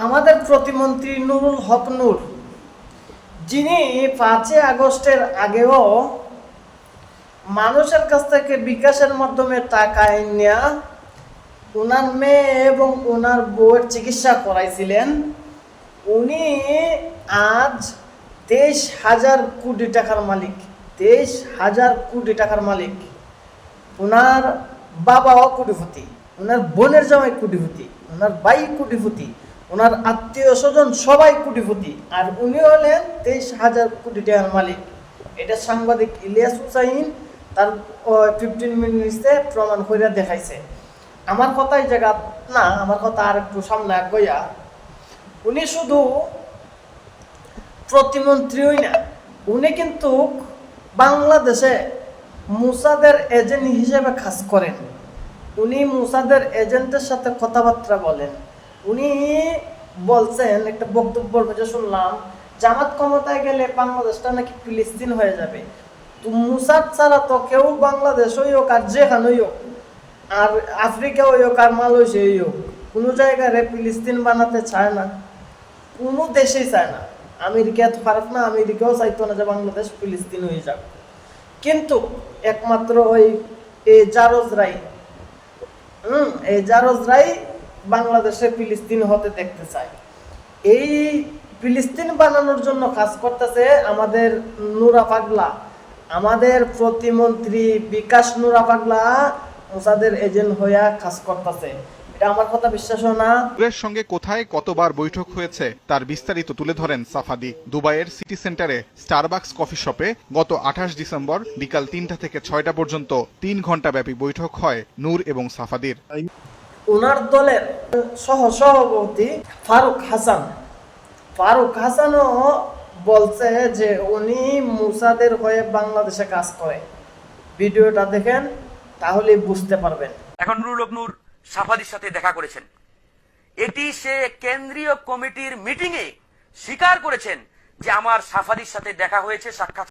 আমাদের প্রতিমন্ত্রী নুরুল হক নূর, যিনি 5ই আগস্টের আগেও মানুষের কাছ থেকে বিকাশের মাধ্যমে টাকা নিয়ে ওনার মেয়ে এবং ওনার বউয়ের চিকিৎসা করাইছিলেন, উনি আজ 23,000 কোটি টাকার মালিক। 23,000 কোটি টাকার মালিক। ওনার বাবাও কোটিপতি, ওনার বোনের জামাই কোটিপতি, ওনার ভাই কোটিপতি, ওনার আত্মীয় স্বজন সবাই কোটিপতি, আর উনি হলেন 23,000 কোটি টাকার মালিক। এটা সাংবাদিক ইলিয়াস হুসাইন তার 15 মিনিটসে প্রমাণ করে দেখাইছে। আমার কথাই জায়গা না, আমার কথা আর একটু সামনে গইয়া, উনি শুধু প্রতিমন্ত্রীই না, উনি কিন্তু বাংলাদেশে মুসাদের এজেন্ট হিসেবে কাজ করেন। উনি মুসাদের এজেন্টের সাথে কথাবার্তা বলেন। উনি বলছেন, একটা বক্তব্যের মধ্যে শুনলাম, জামাত ক্ষমতায় গেলে বাংলাদেশটা নাকি ফিলিস্তিন হয়ে যাবে। তো মুসাদ ছাড়া তো কেউ বাংলাদেশ হই হোক আর যেখানেই হোক, আর আফ্রিকা হই হোক আর মালয়েশিয়াই হোক, কোনো জায়গায় ফিলিস্তিন বানাতে চায় না, কোনো দেশেই চায় না। আমেরিকা তো খারাপ না, আমেরিকাও চাইতো না যে বাংলাদেশ ফিলিস্তিন হয়ে যাক। কিন্তু একমাত্র ওই জারজরাই বাংলাদেশে ফিলিস্তিন হতে দেখতে চায়। এই ফিলিস্তিন বানানোর জন্য কাজ করতেছে আমাদের নুরা পাগলা, আমাদের প্রতিমন্ত্রী বিকাশ নুরা পাগলা মুসাদের এজেন্ট হইয়া কাজ করতেছে। এটা আমার কথা বিশ্বাস হয় না। নূরের সঙ্গে কোথায় কতবার বৈঠক হয়েছে তার বিস্তারিত তুলে ধরেন সাফাদি। দুবাইয়ের সিটি সেন্টারে স্টারবাকস কফি শপে গত 28 ডিসেম্বর বিকাল 3টা থেকে 6টা পর্যন্ত 3 ঘন্টা ব্যাপী বৈঠক হয় নূর এবং সাফাদির। ওনার দলের সহসভাপতি ফারুক হাসানও বলছে যে উনি মুসাদের হয়ে বাংলাদেশে কাজ করে। ভিডিওটা দেখেন, তাহলে বুঝতে পারবেন। এখন নুরুল হক নূর সাফাদির সাথে দেখা করেছেন, এটি সে কেন্দ্রীয় কমিটির মিটিং এ স্বীকার করেছেন যে আমার সাফাদির সাথে দেখা হয়েছে, সাক্ষাৎ